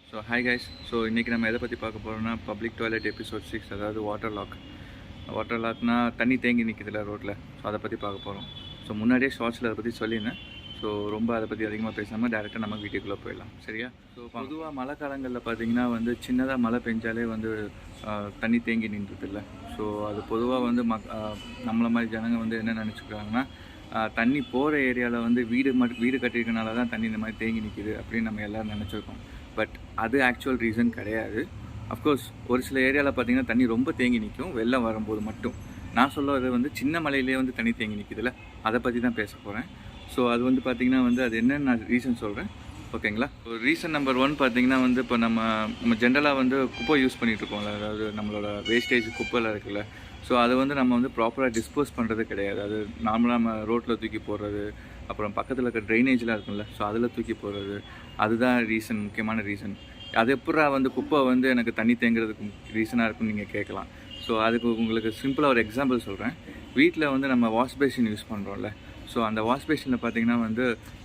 So hi guys. So இன்றைக்கி நம்ம எதை பற்றி பார்க்க போகிறோம்னா பப்ளிக் டாய்லெட் எபிசோட் 6, அதாவது வாட்டர் லாக்னா தண்ணி தேங்கி நிற்கிதுல ரோட்டில். ஸோ அதை பற்றி பார்க்க போகிறோம். ஸோ முன்னாடியே ஷார்ட்ஸில் அதை பற்றி சொல்லியிருந்தேன். ஸோ ரொம்ப அதை பற்றி அதிகமாக பேசாமல் டேரெக்டாக நம்ம வீட்டுக்குள்ளே போயிடலாம், சரியா? ஸோ பொதுவாக மழை காலங்களில் பார்த்திங்கன்னா சின்னதாக மழை பெஞ்சாலே தண்ணி தேங்கி நின்றுதில்ல. ஸோ அது பொதுவாக நம்மளை மாதிரி ஜனங்க என்ன நினச்சிக்கிறாங்கன்னா, தண்ணி போகிற ஏரியாவில் வீடு கட்டியிருக்கனால தான் தண்ணி இந்த மாதிரி தேங்கி நிற்கிது அப்படின்னு நம்ம எல்லோரும் நினச்சிருக்கோம். பட் அது ஆக்சுவல் ரீசன் கிடையாது. அஃப்கோர்ஸ் ஒரு சில ஏரியாவில் பார்த்திங்கன்னா தண்ணி ரொம்ப தேங்கி நிற்கும் வெள்ளம் வரும்போது மட்டும். நான் சொல்லுவது சின்ன மலையிலே தண்ணி தேங்கி நிற்கிதுல்ல, அதை பற்றி தான் பேச போகிறேன். ஸோ அது பார்த்திங்கன்னா அது என்னென்னு நான் ரீசன் சொல்கிறேன், ஓகேங்களா? ரீசன் நம்பர் 1 பார்த்திங்கன்னா இப்போ நம்ம ஜென்ரலாக குப்பை யூஸ் பண்ணிகிட்ருக்கோம்ல, அதாவது நம்மளோட வேஸ்டேஜ் குப்பையில் இருக்குல்ல. ஸோ அதை நம்ம ப்ராப்பராக டிஸ்போஸ் பண்ணுறது கிடையாது. அது நார்மலாக நம்ம ரோட்டில் தூக்கி போடுறது, அப்புறம் பக்கத்தில் இருக்க ட்ரைனேஜ்லாம் இருக்குல்ல, ஸோ அதில் தூக்கி போடுறது. அதுதான் ரீசன், முக்கியமான ரீசன். அது எப்படா குப்பை எனக்கு தண்ணி தேங்குறதுக்கு ரீசனாக இருக்குன்னு நீங்கள் கேட்கலாம். ஸோ அதுக்கு உங்களுக்கு சிம்பிளாக ஒரு எக்ஸாம்பிள் சொல்கிறேன். வீட்டில் நம்ம வாஷ் பேசின் யூஸ் பண்ணுறோம்ல. ஸோ அந்த வாஷ் பேசினில் பார்த்திங்கன்னா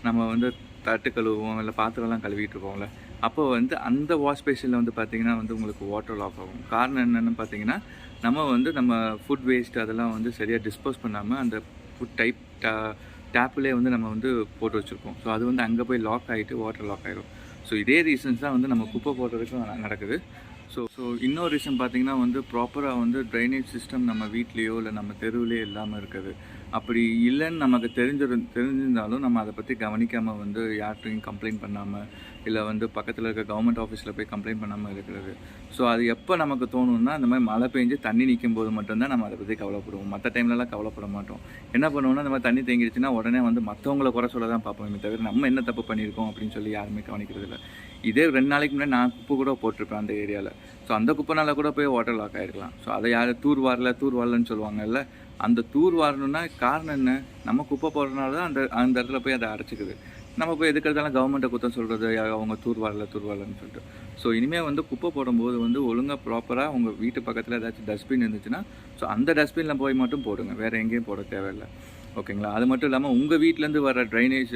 நம்ம தட்டு கழுவுவோம், இல்லை பாத்திரம்லாம் கழுவிட்டு இருக்கோம்ல. அப்போ அந்த வாஷ் பேஷனில் பார்த்திங்கன்னா உங்களுக்கு வாட்டர் லாக் ஆகும். காரணம் என்னென்னு பார்த்திங்கன்னா, நம்ம ஃபுட் வேஸ்ட் அதெல்லாம் சரியாக டிஸ்போஸ் பண்ணாமல் அந்த ஃபுட் டேப்பிலே நம்ம போட்டு வச்சுருக்கோம். ஸோ அது அங்கே போய் லாக் ஆகிட்டு வாட்டர் லாக் ஆகிடும். ஸோ இதே ரீசன்ஸ் தான் நம்ம குப்பை போடுறதுக்கும் நடக்குது. ஸோ இன்னொரு ரீசன் பார்த்திங்கன்னா ப்ராப்பராக ட்ரைனேஜ் சிஸ்டம் நம்ம வீட்லேயோ இல்லை நம்ம தெருவிலையோ இல்லாமல் இருக்குது. அப்படி இல்லைன்னு நமக்கு தெரிஞ்சிருந்தாலும் நம்ம அதை பற்றி கவனிக்காமல் யார்கிட்டையும் கம்ப்ளைண்ட் பண்ணாமல், இல்லை பக்கத்தில் இருக்க கவர்மெண்ட் ஆஃபீஸில் போய் கம்ப்ளைண்ட் பண்ணாமல் இருக்கிறது. ஸோ அது எப்போ நமக்கு தோணுன்னா, அந்த மாதிரி மழை பெஞ்சு தண்ணி நிற்கும் போது மட்டும்தான் நம்ம அதை பற்றி கவலைப்படுவோம். மற்ற டைம்லலாம் கவலைப்பட மாட்டோம். என்ன பண்ணுவோம்னா, இந்த மாதிரி தண்ணி தேங்கிடுச்சுன்னா உடனே மற்றவங்கள குறை சொல்ல தான் பார்ப்போமே தவிர நம்ம என்ன தப்பு பண்ணியிருக்கோம் அப்படின்னு சொல்லி யாருமே கவனிக்கிறது இல்லை. இதே 2 நாளைக்கு முன்னாடி நான் குப்பை கூட போட்டிருப்பேன் அந்த ஏரியாவில். ஸோ அந்த குப்பைனால கூட போய் வாட்டர் லாக் ஆகிருக்கலாம். ஸோ அதை யார் தூர் வரலன்னு சொல்லுவாங்கல்ல. அந்த தூர் வரணுன்னா காரணம் என்ன? நம்ம குப்பை போடுறதுனால தான் அந்த இடத்துல போய் அதை அடைச்சிக்குது. நம்ம போய் எதுக்கிறதாலும் கவர்மெண்ட்டை குத்தம் சொல்கிறது, அவங்க தூர் வரலன்னு சொல்லிட்டு. ஸோ இனிமேல் குப்பை போடும்போது ஒழுங்காக ப்ராப்பராக உங்கள் வீட்டு பக்கத்தில் ஏதாச்சும் டஸ்ட்பின் இருந்துச்சுன்னா, ஸோ அந்த டஸ்ட்பினில் போய் மட்டும் போடுங்க, வேறு எங்கேயும் போட தேவையில்லை, ஓகேங்களா? அது மட்டும் இல்லாமல் உங்கள் வீட்டிலேருந்து வர ட்ரைனேஜ்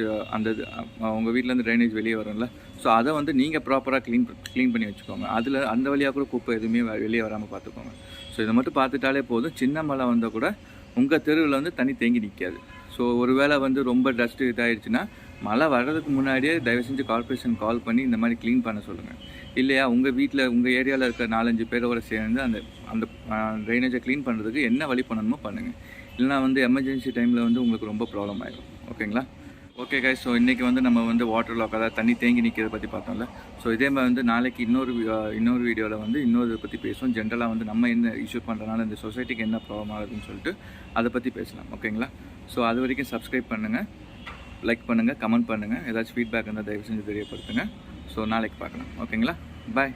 உங்கள் வீட்டிலேருந்து ட்ரைனேஜ் வெளியே வரும்ல. ஸோ அதை நீங்கள் ப்ராப்பராக க்ளீன் பண்ணி வச்சுக்கோங்க. அந்த வழியாக கூட குப்பை எதுவுமே வெளியே வராமல் பார்த்துக்கோங்க. ஸோ இதை மட்டும் பார்த்துட்டாலே போதும். சின்ன மழை வந்தால் கூட உங்கள் தெருவில் தண்ணி தேங்கி நிற்காது. ஸோ ஒரு வேளை ரொம்ப டஸ்ட்டு இதாகிடுச்சுன்னா, மழை வர்றதுக்கு முன்னாடியே தயவு செஞ்சு கார்பரேஷன் கால் பண்ணி இந்த மாதிரி க்ளீன் பண்ண சொல்லுங்கள். இல்லையா உங்கள் வீட்டில் உங்கள் ஏரியாவில் இருக்க 4-5 பேரோட சேர்ந்து அந்த ட்ரைனேஜை க்ளீன் பண்ணுறதுக்கு என்ன வழி பண்ணணுமோ பண்ணுங்கள். இல்லைனா எமர்ஜென்சி டைமில் உங்களுக்கு ரொம்ப ப்ராப்ளம் ஆகிடும், ஓகேங்களா? Okay guys. ஸோ இன்றைக்கி நம்ம வாட்டர் லாக், அதாவது தண்ணி தேங்கி நிற்கிறத பற்றி பார்த்தோம்ல. ஸோ இதே மாதிரி நாளைக்கு இன்னொரு வீடியோவில் இன்னொரு பற்றி பேசுவோம். ஜென்ரலாக நம்ம என்ன இஷ்யூ பண்ணுறதுனால இந்த சொசைட்டிக்கு என்ன ப்ராப்ளம் ஆகுதுன்னு சொல்லிட்டு அதை பற்றி பேசலாம், ஓகேங்களா? ஸோ அது வரைக்கும் சப்ஸ்கிரைப் பண்ணுங்கள், லைக் பண்ணுங்கள், கமெண்ட் பண்ணுங்கள். ஏதாச்சும் ஃபீட்பேக் இருந்தால் தயவு செஞ்சு தெரியப்படுத்துங்க. ஸோ நாளைக்கு பார்க்கலாம், ஓகேங்களா? பாய்.